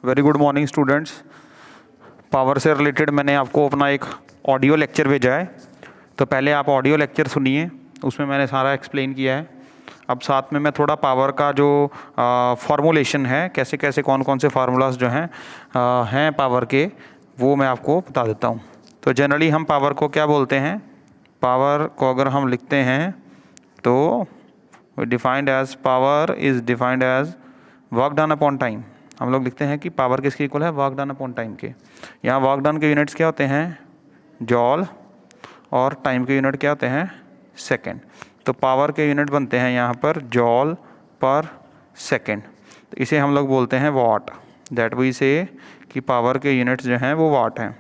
Very good morning students. Power से related मैंने आपको अपना एक ऑडियो लेक्चर भेजा है, तो पहले आप ऑडियो लेक्चर सुनिए, उसमें मैंने सारा एक्सप्लेन किया है। अब साथ में मैं थोड़ा पावर का जो फॉर्मूलेशन है, कैसे कैसे कौन कौन से फार्मूलाज जो हैं पावर के, वो मैं आपको बता देता हूँ। तो जनरली हम पावर को क्या बोलते हैं? पावर को अगर हम लिखते हैं तो defined as power is defined as work done upon time. हम लोग लिखते हैं कि पावर किसके इक्वल है? वर्क डन अपॉन टाइम के। यहाँ वर्क डन के यूनिट्स क्या होते हैं? जॉल, और टाइम के यूनिट क्या होते हैं? सेकेंड। तो पावर के यूनिट बनते हैं यहाँ पर जॉल पर सेकेंड, तो इसे हम लोग बोलते हैं वाट। दैट वी से कि पावर के यूनिट्स जो हैं वो वाट हैं।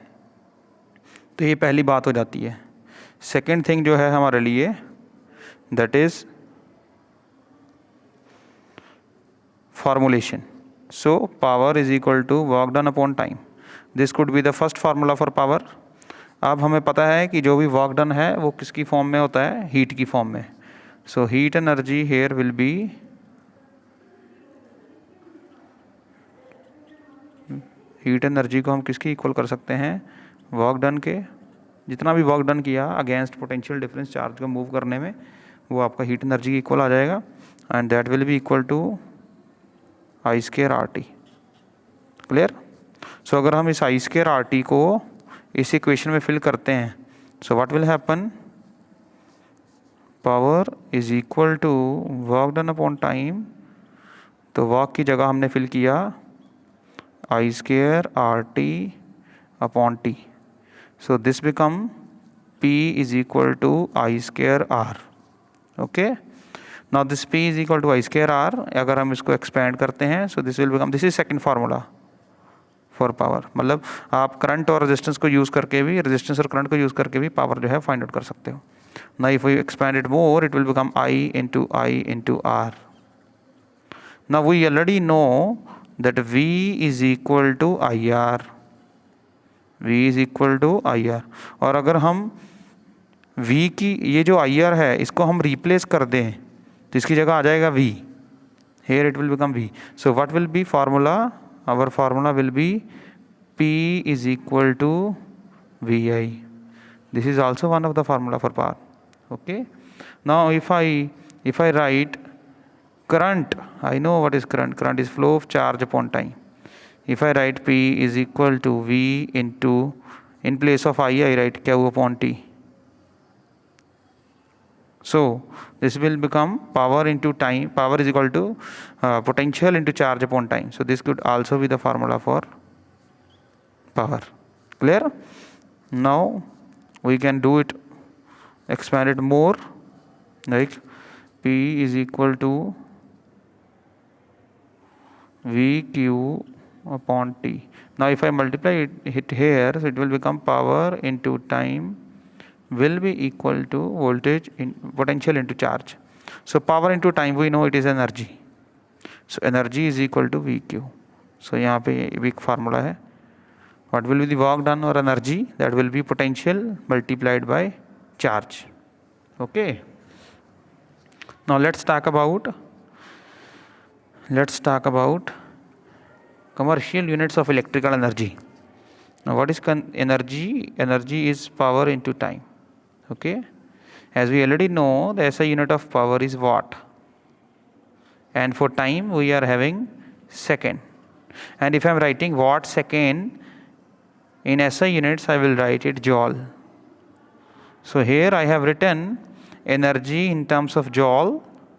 तो ये पहली बात हो जाती है। सेकेंड थिंग जो है हमारे लिए, that is formulation. So power is equal to work done upon time. This could be the first formula for power. अब हमें पता है कि जो भी वर्क डन है वो किसकी फॉर्म में होता है? हीट की फॉर्म में। So heat energy here will be heat energy को हम किसकी इक्वल कर सकते हैं? वर्क डन के। जितना भी वर्क डन किया अगेंस्ट पोटेंशियल डिफरेंस चार्ज को मूव करने में, वो आपका हीट एनर्जी की इक्वल आ जाएगा, and that will be equal to I square R T. Clear? So अगर हम इस आई स्केयर आर टी को इस इक्वेशन में फिल करते हैं, so what will happen? Power is equal to work done upon time. तो वर्क की जगह हमने फिल किया I square R T upon T. So this become P is equal to I square R. Okay, now this P is equal to I square R. अगर हम इसको expand करते हैं, so this will become, this is second formula for power. मतलब आप current और resistance को use करके भी, रेजिस्टेंस और करंट को यूज़ करके भी पावर जो है फाइंड आउट कर सकते हो। Now if you expand it more, it will become I into R. Now we already know that V is equal to I R. V is equal to I R. और अगर हम V की ये जो I R है इसको हम replace कर दें, तो इसकी जगह आ जाएगा V। Here it will become V. So what will be formula? Our formula will be P is equal to VI. This is also one of the formula for power. Okay. Now if I write current, I know what is current. Current is flow of charge upon time. If I write P is equal to V into, in place of I write Q upon T. So this will become power into time. Power is equal to potential into charge upon time. So this could also be the formula for power. Clear? Now we can do it, expand it more, like P is equal to VQ upon T. Now if I multiply it here, so it will become power into time will be equal to voltage in potential into charge. So power into time, we know it is energy. So energy is equal to VQ. So यहाँ पे एक formula है. What will be the work done or energy? That will be potential multiplied by charge. Okay. Now let's talk about commercial units of electrical energy. Now what is energy? Energy is power into time. Okay, as we already know, the SI unit of power is watt, and for time we are having second. And if I am writing watt second in SI units, I will write it joule. So here I have written energy in terms of joule,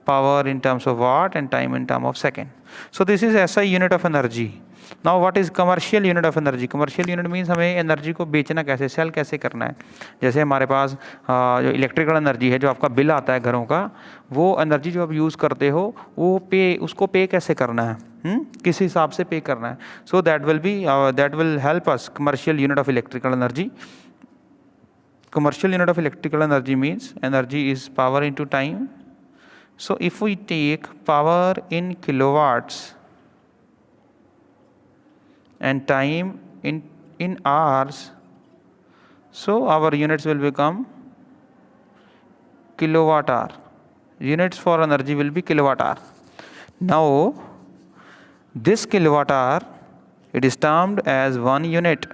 power in terms of watt, and time in terms of second. So this is SI unit of energy. Now what is commercial unit of energy? Commercial unit means हमें energy को बेचना कैसे, cell कैसे करना है। जैसे हमारे पास जो इलेक्ट्रिकल एनर्जी है, जो आपका बिल आता है घरों का, वो एनर्जी जो आप यूज़ करते हो वो उसको पे कैसे करना है, किस हिसाब से पे करना है। So that will help us commercial unit of electrical energy. Commercial unit of electrical energy means energy is power into time. So if we take power in kilowatts and time in hours, so our units will become kilowatt hour. Units for energy will be kilowatt hour. Now this kilowatt hour, it is termed as 1 unit.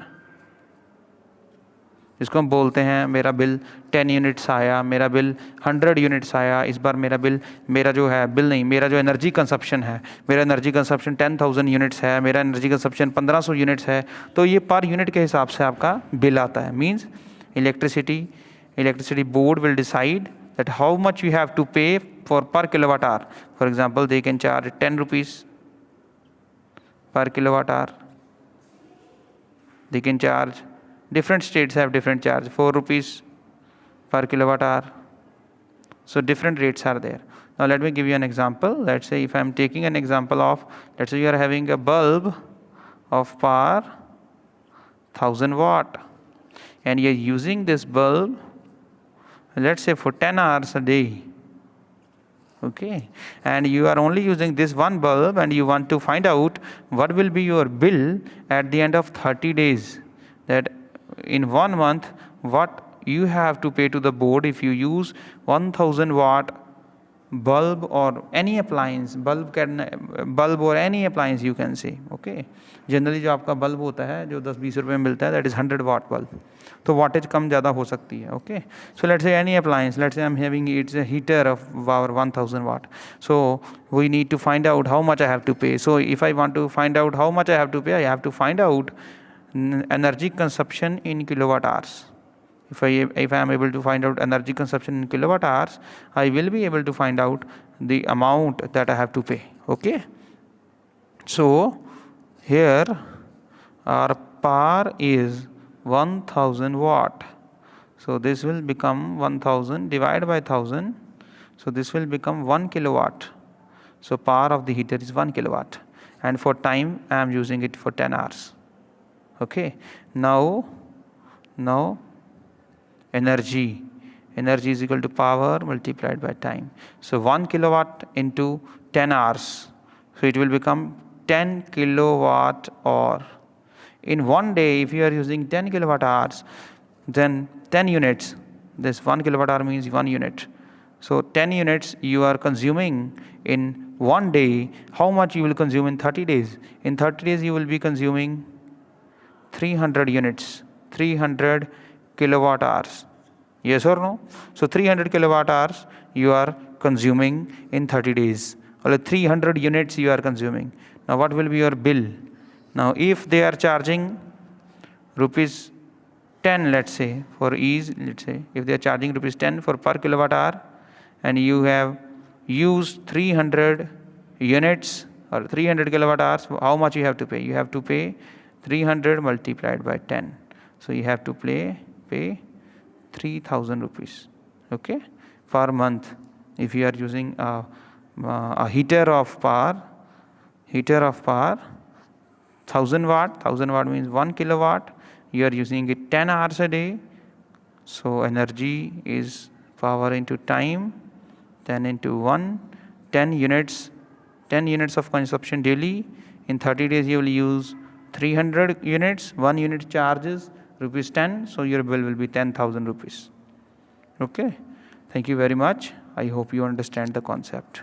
इसको हम बोलते हैं मेरा bill 10 units आया, मेरा bill 100 units आया, इस बार मेरा बिल, मेरा जो है बिल नहीं, मेरा जो एनर्जी कंजप्शन है, मेरा एनर्जी कंजप्शन 10,000 यूनिट्स है, मेरा एनर्जी कंजप्शन 1500 यूनिट्स है, तो ये पर यूनिट के हिसाब से आपका बिल आता है। Means electricity board will decide that how much you have to pay for per kilowatt hour. For example, they can charge 10 rupees per kilowatt hour. They can charge, different states have different charge, 4 rupees per kilowatt hour. So different rates are there. Now let me give you an example. Let's say if I am taking an example of, let's say you are having a bulb of power 1000 watt and you are using this bulb, let's say for 10 hours a day, okay, and you are only using this one bulb and you want to find out what will be your bill at the end of 30 days, that in 1 month what you have to pay to the board if you use 1000 watt bulb or any appliance, bulb or any appliance you can say, okay. Generally जो आपका bulb होता है जो 10-20 रुपये में मिलता है, that is 100 watt bulb, तो वाटेज कम ज़्यादा हो सकती है, okay. So let's say any appliance, let's say I am having it's a heater of power 1000 watt, so we need to find out how much I have to pay. So if I want to find out how much I have to pay, I have to find out energy consumption in kilowatt hours. If I am able to find out energy consumption in kilowatt hours, I will be able to find out the amount that I have to pay, okay. So here our power is 1000 watt, so this will become 1000 divided by 1000, so this will become 1 kilowatt. So power of the heater is 1 kilowatt, and for time I am using it for 10 hours, okay. Now energy is equal to power multiplied by time. So 1 kilowatt into 10 hours, so it will become 10 kilowatt hour. In one day, if you are using 10 kilowatt hours, then 10 units, this 1 kilowatt hour means 1 unit. So 10 units you are consuming in one day. How much you will consume in 30 days? In 30 days you will be consuming 300 units, 300 kilowatt hours. Yes or no? So 300 kilowatt hours you are consuming in 30 days, or 300 units you are consuming. Now what will be your bill? Now if they are charging rupees 10, let's say for ease, let's say if they are charging rupees 10 for per kilowatt hour, and you have used 300 units or 300 kilowatt hours, how much you have to pay? You have to pay 300 multiplied by 10. So you have to pay 3000 rupees, okay, per month. If you are using a heater of power 1000 watt means 1 kilowatt, you are using it 10 hours a day. So energy is power into time, 10 into 1, 10 units of consumption daily. In 30 days you will use 300 units, 1 unit charges rupees 10, so your bill will be 10,000 rupees. Okay, thank you very much. I hope you understand the concept.